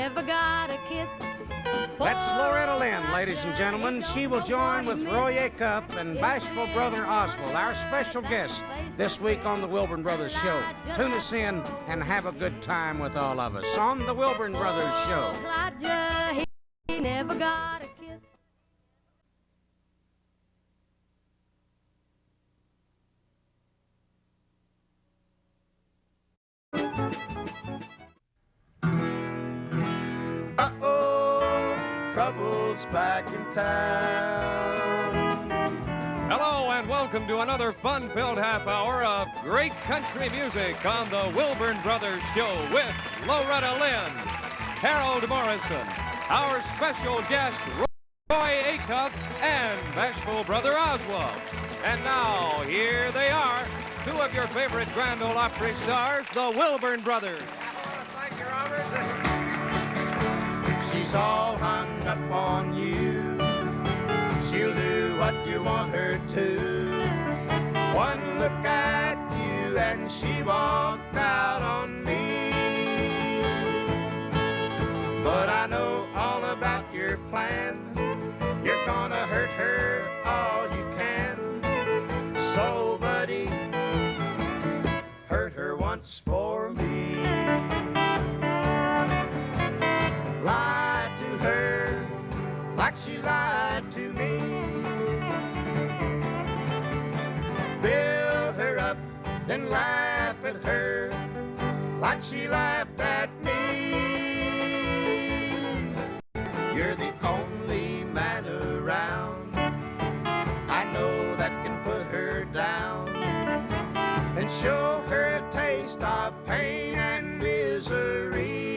never got a kiss. That's Loretta Lynn, ladies and gentlemen. She will join with Roy Acuff and Bashful brother Oswald, our special guest this week on the Wilburn Brothers Show. Tune us in and have a good time with all of us on the Wilburn Brothers Show. He never got a kiss. Trouble's back in town. Hello and welcome to another fun-filled half hour of great country music on the Wilburn Brothers Show with Loretta Lynn, Harold Morison, our special guest Roy Acuff, and Bashful brother Oswald. And now, here they are, two of your favorite Grand Ole Opry stars, the Wilburn Brothers. Thank you, Robert. She's all hung up on you. She'll do what you want her to. One look at you and she walked out on me. But I know all about your plan. You're gonna hurt her all you can. So, buddy, hurt her once for me. Lie to her like she lied to me. Build her up, then laugh at her like she laughed at me. You're the only man around I know that can put her down and show her a taste of pain and misery.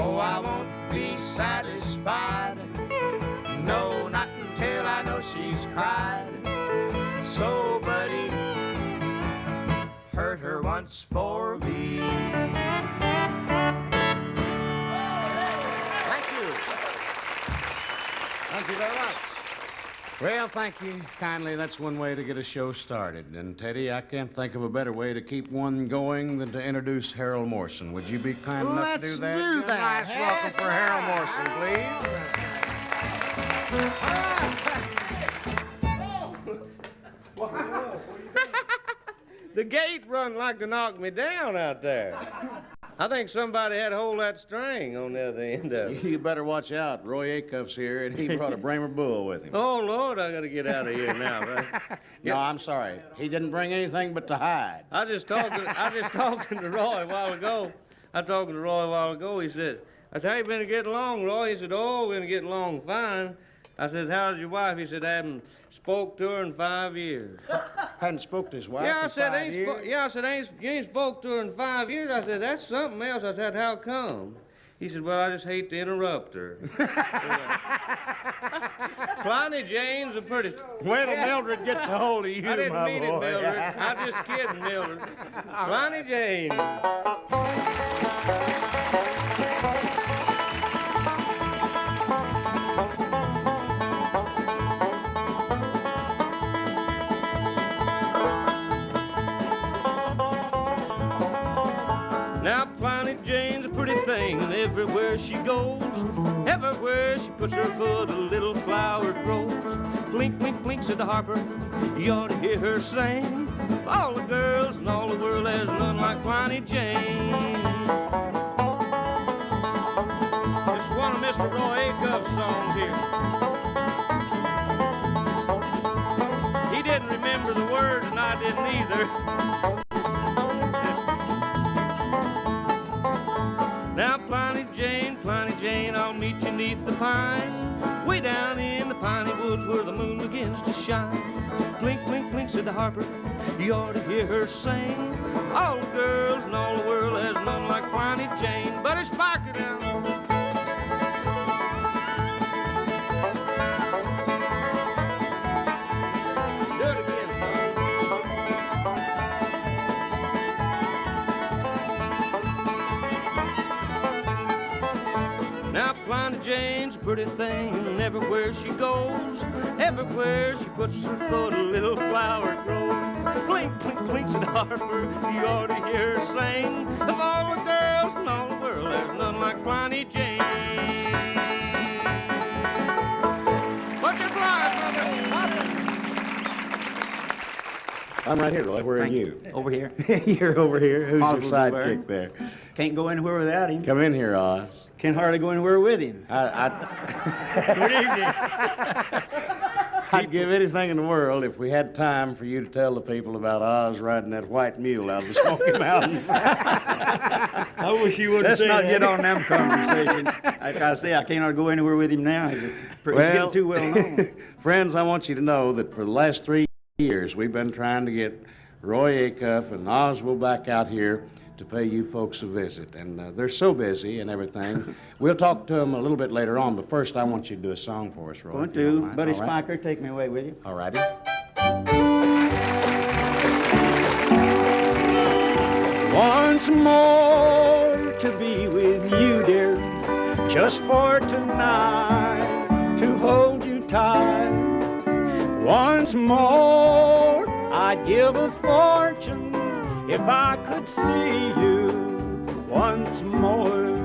Oh, I won't be satisfied, no, not until I know she's cried. So, buddy, hurt her once for me. Thank you. Thank you very much. Well, thank you kindly. That's one way to get a show started. And, Teddy, I can't think of a better way to keep one going than to introduce Harold Morison. Would you be kind enough to do that? Let's do that. Nice welcome for Harold Morison, The gate run like to knock me down out there. I think somebody had hold that string on the other end of it. You better watch out. Roy Acuff's here, and he brought a Bramer bull with him. Oh, Lord, I got to get out of here now, right? No, I'm sorry. He didn't bring anything but to hide. I just talking to Roy a while ago. He said, I said, how you been getting along, Roy? He said, oh, we're getting along fine. I said, how's your wife? He said, I haven't spoke to her in 5 years. Hadn't spoke to his wife Yeah, I in said, 5 years? you ain't spoke to her in 5 years. I said, that's something else. I said, how come? He said, well, I just hate to interrupt her. Pliny Jane's a pretty... Wait till Mildred gets a hold of you, I didn't my mean boy. it, Mildred. I'm just kidding, Mildred. Pliny Jane. Now, Pliny Jane's a pretty thing, and everywhere she goes, everywhere she puts her foot, a little flower grows. Blink, blink, blink, said the harper, you ought to hear her sing. Of all the girls in all the world, there's none like Pliny Jane. It's one of Mr. Roy Acuff's songs here. He didn't remember the words, and I didn't either. Now, Pliny Jane, I'll meet you neath the pine, way down in the piney woods where the moon begins to shine. Blink, blink, blink, said the harper, you ought to hear her sing. All the girls in all the world, there's none like Pliny Jane. But it's Parker now. Do it again, son. Now, Pliny Jane's a pretty thing, and everywhere she goes, everywhere she puts her foot, a little flower grows. Blink, blink, blink, said Harper, you ought to hear her sing. Of all the girls in all the world. There's none like Pliny Jane. What's your fly, brother? I'm right here, Roy. Where are you? Over here. You're over here. Who's your Oswald's sidekick over there? Can't go anywhere without him. Come in here, Oz. Can't hardly go anywhere with him. Good evening. I'd give anything in the world if we had time for you to tell the people about Oz riding that white mule out of the Smoky Mountains. I wish you wouldn't Let's not get on them conversations. Like I say, I cannot go anywhere with him now. He's getting too well known. Friends, I want you to know that for the last 3 years, we've been trying to get Roy Acuff and Oswald back out here to pay you folks a visit. And they're so busy and everything. We'll talk to them a little bit later on, but first I want you to do a song for us, Roy. Going to. Buddy Spiker, take me away with you. All righty. Once more to be with you, dear, just for tonight, to hold you tight. Once more, I'd give a fortune if I could see you once more.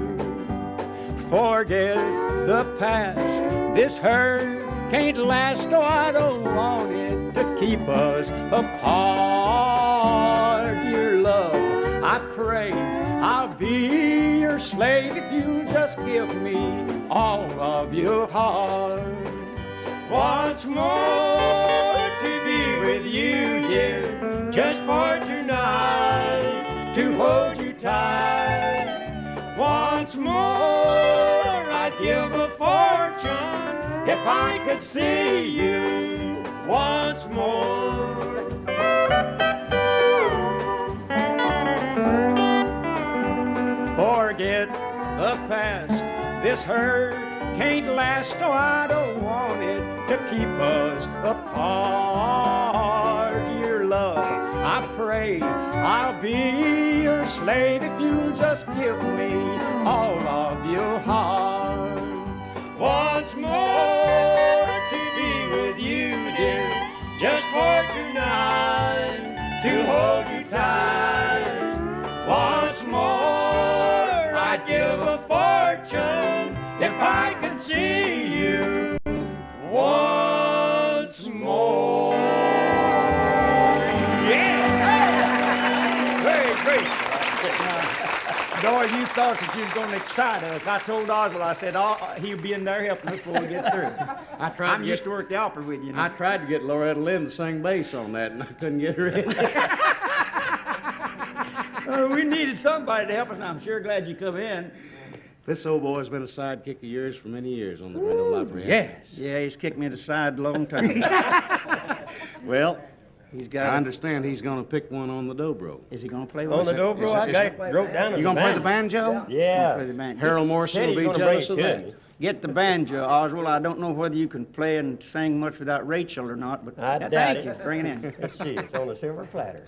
Forget the past, this hurt can't last, oh, I don't want it to keep us apart. Dear love, I pray I'll be your slave if you just give me all of your heart. Once more to be with you, dear, just for tonight, to hold you tight. Once more, I'd give a fortune if I could see you once more. Forget the past, this hurt can't last, oh, I don't want it to keep us apart. Dear love, I pray I'll be your slave if you'll just give me all of your heart. Once more to be with you, dear, just for tonight, to hold you tight. Once more, I'd give a fortune if I could see you once more. Yeah! Very great. Dory, you thought that you was going to excite us. I told Oswald, I said, he'll be in there helping us before we get through. I'm used to work the opera with you. I tried to get Loretta Lynn to sing bass on that, and I couldn't get her in. We needed somebody to help us, and I'm sure glad you come in. This old boy's been a sidekick of yours for many years on the Red Old Opry. Yes. Yeah, he's kicked me to the side a long time. Well, I understand he's going to pick one on the dobro. Is he going to play On the dobro, I got it wrote down. You going to play the banjo? Yeah. Play the banjo. Harold Morison will be jealous of that. Get the banjo, Oswald. I don't know whether you can play and sing much without Rachel or not, but I doubt thank it. you. Bring it in. Let's see, it's on a silver platter.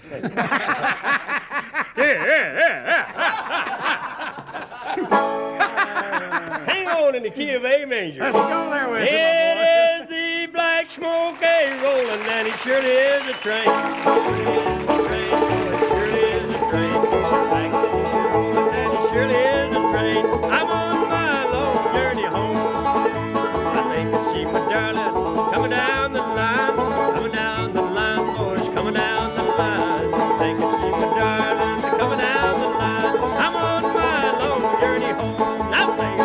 Hang on in the key of A major. Let's go there with It is the black smoke a-rolling, and it surely is a train. It surely is a train. Black smoke a-rolling, and it surely is a train. I'm on my long journey home. I think I see my darling coming down the line, boys, coming down the line. I think I see my darling coming down the line. I'm on my long journey home. Now, baby.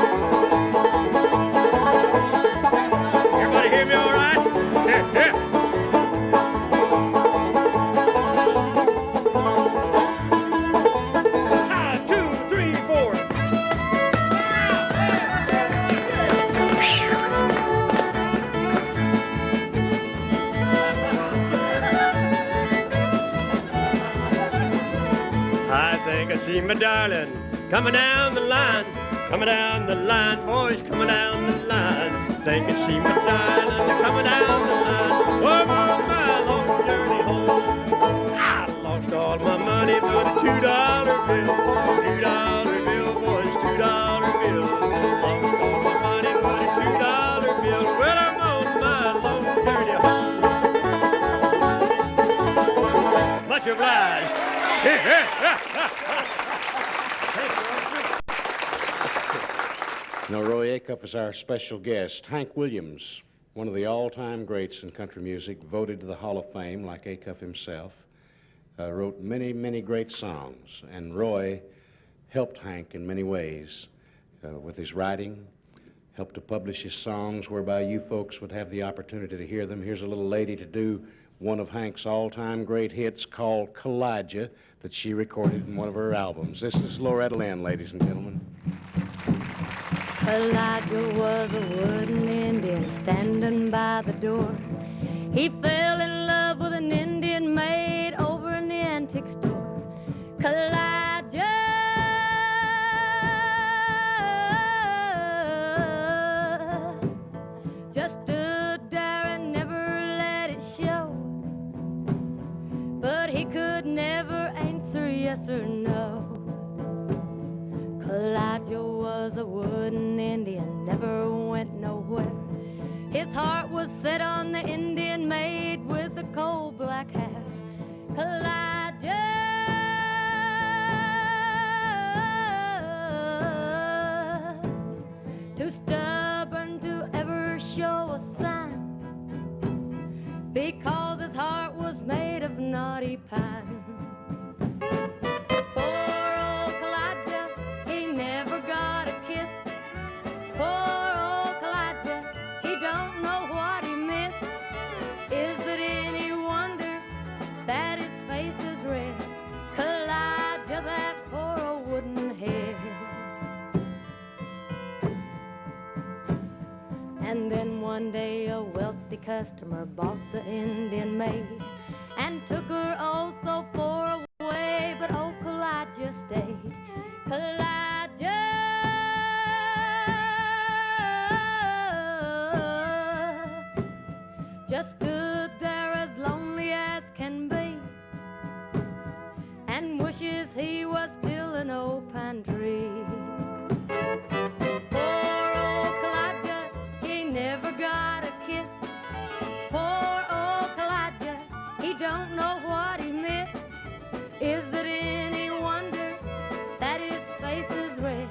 Everybody hear me all right? Yeah. 1, 2, 3, 4. I think I see my darling coming down the line, boys, coming down the line. Think I see my darling coming down the line. Oh, I'm on my long journey home. I lost all my money but a $2 bill, boys, $2 bill. Lost all my money but a $2 bill. Well, I'm on my long journey home. Much obliged. Roy Acuff is our special guest. Hank Williams, one of the all-time greats in country music, voted to the Hall of Fame like Acuff himself, wrote many, many great songs. And Roy helped Hank in many ways with his writing, helped to publish his songs whereby you folks would have the opportunity to hear them. Here's a little lady to do one of Hank's all-time great hits called Kalijah that she recorded in one of her albums. This is Loretta Lynn, ladies and gentlemen. Elijah was a wooden Indian standing by the door. He fell in love with an Indian maid over in the antique store. Elijah just stood there and never let it show. But he could never answer yes or no. Elijah was a wooden Indian, never went nowhere. His heart was set on the Indian maid with the coal black hair. Elijah too stubborn to ever show a sign, because his heart was made of knotty pine. And then one day a wealthy customer bought the Indian maid and took her oh so far away, but oh Kalijah stayed. Kalijah just stood there as lonely as can be and wishes he was still an old pine tree. Got a kiss. Poor old Kalijah, he don't know what he missed. Is it any wonder that his face is red?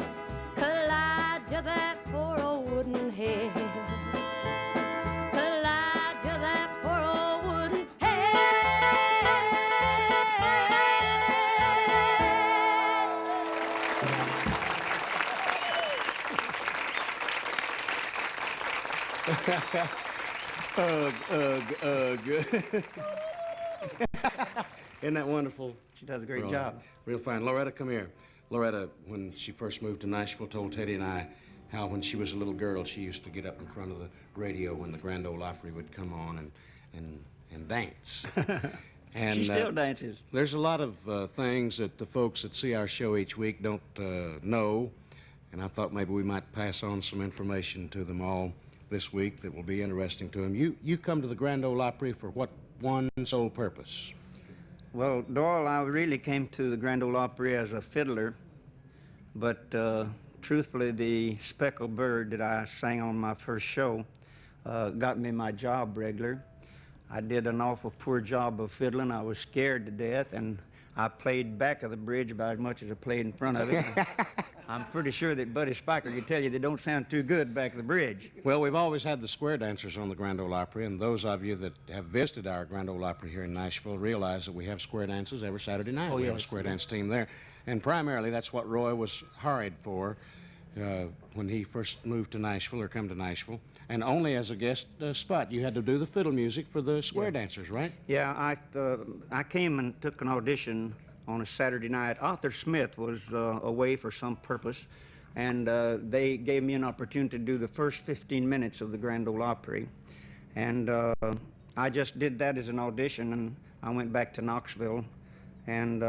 Kalijah, that poor old wooden head. Kalijah, that poor old wooden head. Isn't that wonderful? She does a great job. Real fine. Loretta, come here. Loretta, when she first moved to Nashville, told Teddy and I how when she was a little girl, she used to get up in front of the radio when the Grand Ole Opry would come on and dance. And she still dances. There's a lot of things that the folks that see our show each week don't know, and I thought maybe we might pass on some information to them all this week that will be interesting to them. You come to the Grand Ole Opry for what one sole purpose? Well, Doyle, I really came to the Grand Ole Opry as a fiddler, but truthfully, the Speckled Bird that I sang on my first show got me my job regular. I did an awful poor job of fiddling. I was scared to death, and I played back of the bridge about as much as I played in front of it. I'm pretty sure that Buddy Spiker could tell you they don't sound too good back of the bridge. Well, we've always had the square dancers on the Grand Ole Opry, and those of you that have visited our Grand Ole Opry here in Nashville realize that we have square dances every Saturday night. We have a square dance team there. And primarily, that's what Roy was hired for when he first moved to Nashville or come to Nashville. And only as a guest spot. You had to do the fiddle music for the square dancers, right? Yeah, I came and took an audition on a Saturday night. Arthur Smith was away for some purpose, and they gave me an opportunity to do the first 15 minutes of the Grand Ole Opry. And I just did that as an audition, and I went back to Knoxville, and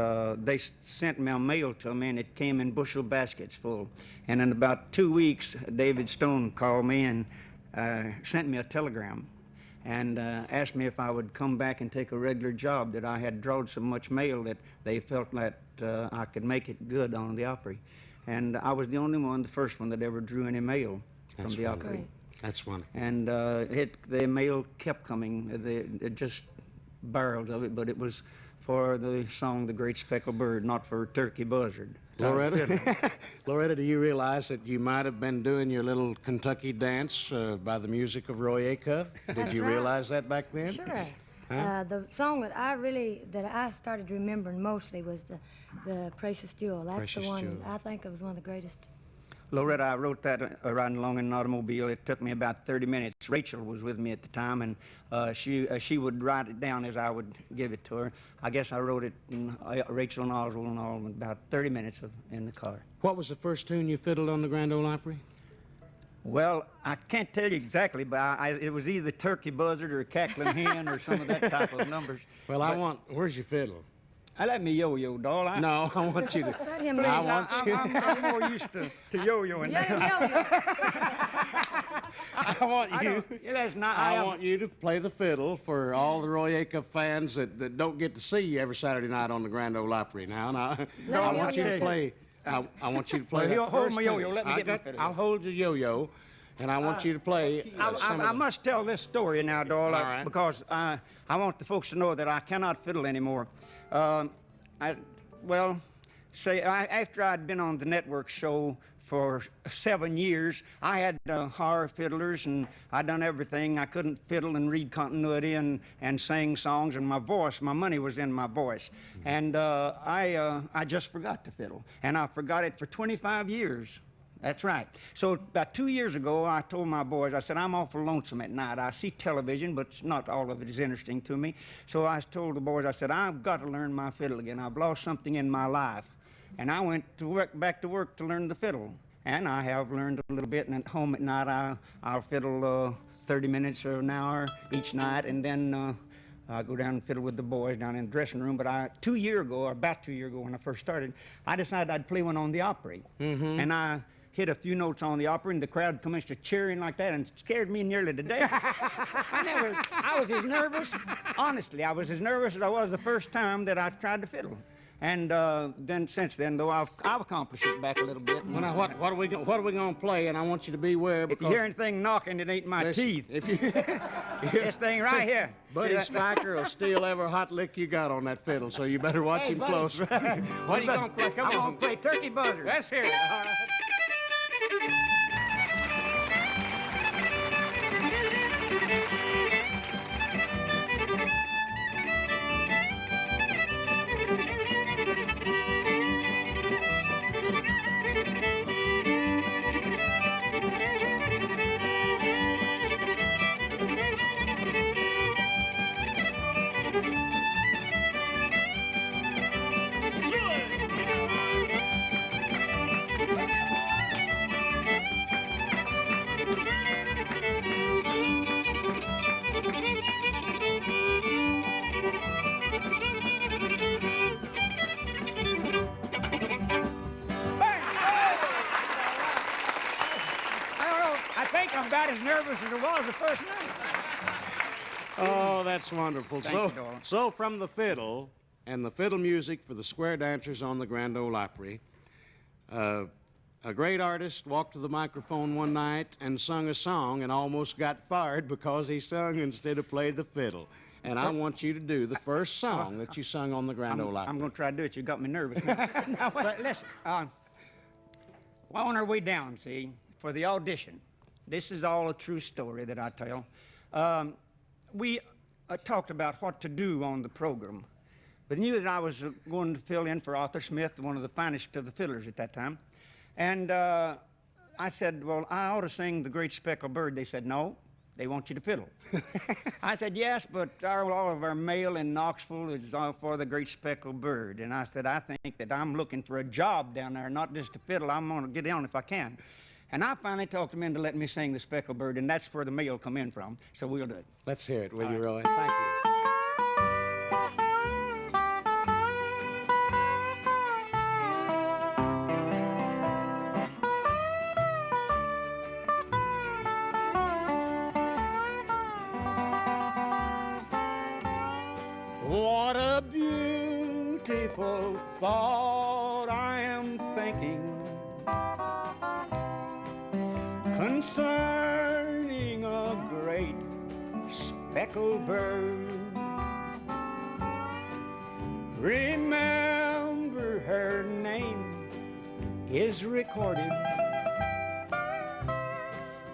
they sent me a mail to me, and it came in bushel baskets full. And in about 2 weeks, David Stone called me and sent me a telegram and asked me if I would come back and take a regular job, that I had drawed so much mail that they felt that I could make it good on the Opry. And I was the only one, the first one, that ever drew any mail from the Opry. Great. That's wonderful. And the mail kept coming, just barrels of it, but it was for the song The Great Speckled Bird, not for Turkey Buzzard. Loretta, Loretta, do you realize that you might have been doing your little Kentucky dance by the music of Roy Acuff? Did you realize that back then? Sure. Huh? The song that I started remembering mostly was the Precious Jewel. That's Precious the one Jewel. I think it was one of the greatest. Loretta, I wrote that riding along in an automobile. It took me about 30 minutes. Rachel was with me at the time, and she would write it down as I would give it to her. I guess I wrote it, in, Rachel and Oswald and all, in about 30 minutes in the car. What was the first tune you fiddled on the Grand Ole Opry? Well, I can't tell you exactly, but it was either Turkey Buzzard or Cackling Hen or some of that type of numbers. Well, where's your fiddle? I let me yo-yo, doll. No, I want you to. Let him I know. want you. I'm more used to yo-yoing. Let him yo-yo. I want you. That's not. I want you to play the fiddle for all the Roy Acuff fans that don't get to see you every Saturday night on the Grand Ole Opry. Now, I want you to play. I want you to play. Well, that hold first my yo-yo. tune. Let me get my fiddle. I'll hold your yo-yo, and I want you to play. I must tell this story now, doll, All right. because I want the folks to know that I cannot fiddle anymore. After I'd been on the network show for 7 years, I had to hire fiddlers, and I'd done everything. I couldn't fiddle and read continuity and sing songs, and my money was in my voice. And I just forgot to fiddle, and I forgot it for 25 years. That's right. So about 2 years ago, I told my boys, I said, I'm awful lonesome at night. I see television, but not all of it is interesting to me. So I told the boys, I said, I've got to learn my fiddle again. I've lost something in my life. And I went back to work to learn the fiddle. And I have learned a little bit, and at home at night, I'll fiddle 30 minutes or an hour each night, and then I go down and fiddle with the boys down in the dressing room. But about 2 years ago, when I first started, I decided I'd play one on the Opry. Mm-hmm. And I hit a few notes on the Opry, and the crowd commenced to cheering like that, and scared me nearly to death. I was as nervous, honestly, I was as nervous as I was the first time that I tried to fiddle. And then since then, though, I've accomplished it back a little bit. Well, now, what are we going to play? And I want you to beware, because If you hear anything knocking, it ain't my teeth. If you, This thing right here. Buddy Spiker will steal every hot lick you got on that fiddle, so you better watch him close. What are you going to play? Come I'm on. going to play Turkey Buzzard. Let's hear it. All right. I'm about as nervous as I was the first night. Oh, that's wonderful. Thank you, darling. So from the fiddle and the fiddle music for the square dancers on the Grand Ole Opry, a great artist walked to the microphone one night and sung a song and almost got fired because he sung instead of played the fiddle. And I want you to do the first song that you sung on the Grand Ole Opry. I'm going to try to do it. You got me nervous now. But listen, on our way down, see, for the audition, this is all a true story that I tell. We talked about what to do on the program, but knew that I was going to fill in for Arthur Smith, one of the finest of the fiddlers at that time. And I said, well, I ought to sing The Great Speckled Bird. They said, no, they want you to fiddle. I said, yes, but all of our mail in Knoxville is all for The Great Speckled Bird. And I said, I think that I'm looking for a job down there, not just to fiddle. I'm going to get on if I can. And I finally talked them into letting me sing The Speckled Bird, and that's where the mail come in from, so we'll do it. Let's hear it, will you, Roy? Thank you. What a beautiful thought I am thinking concerning a great speckled bird. Remember her name is recorded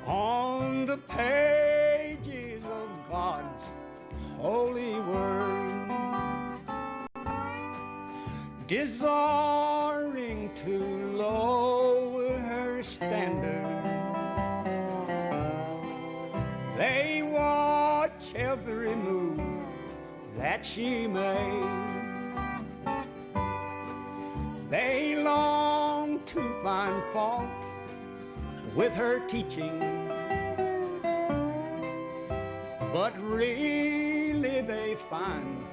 on the pages of God's holy word, desiring to lower her standard. They watch every move that she made. They long to find fault with her teaching, but really they find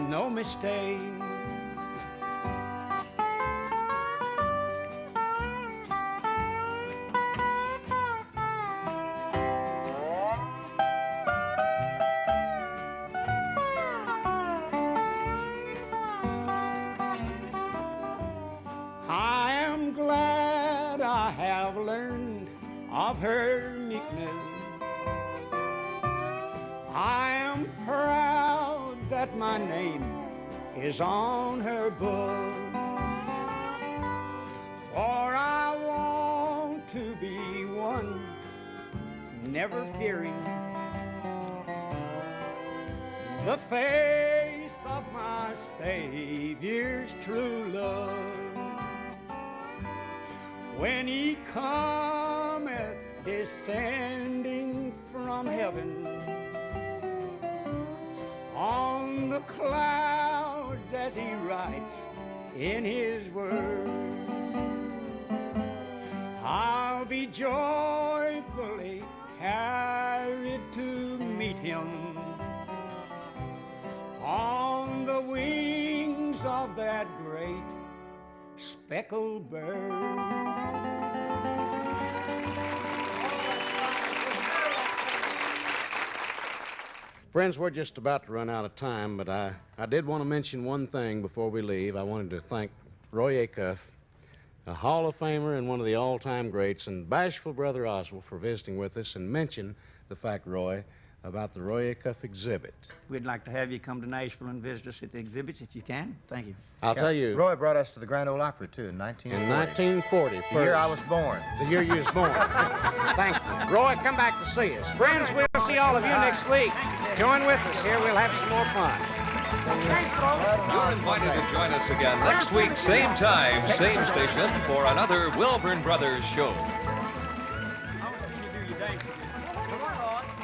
no mistake. I am glad I have learned of her meekness. I am proud that my name is on her book, for I want to be one, never fearing the face of my Savior's true love. When he cometh descending from heaven on the clouds as he writes in his word, I'll be joyfully carried to meet him on the wings of that great speckled bird. Friends, we're just about to run out of time, but I did want to mention one thing before we leave. I wanted to thank Roy Acuff, a Hall of Famer and one of the all-time greats, and Bashful Brother Oswald for visiting with us, and mention the fact, Roy, about the Roy Acuff exhibit. We'd like to have you come to Nashville and visit us at the exhibits if you can. Thank you. I'll tell you. Roy brought us to the Grand Ole Opry, too, in 1940. In 1940. The year I was born. The year you was born. Thank you. Roy, come back to see us. Friends, we'll see all of you next week. Join with us here. We'll have some more fun. You're invited to join us again next week, same time, same station, for another Wilburn Brothers show. I want to see you do your dance again. Come on, Roy.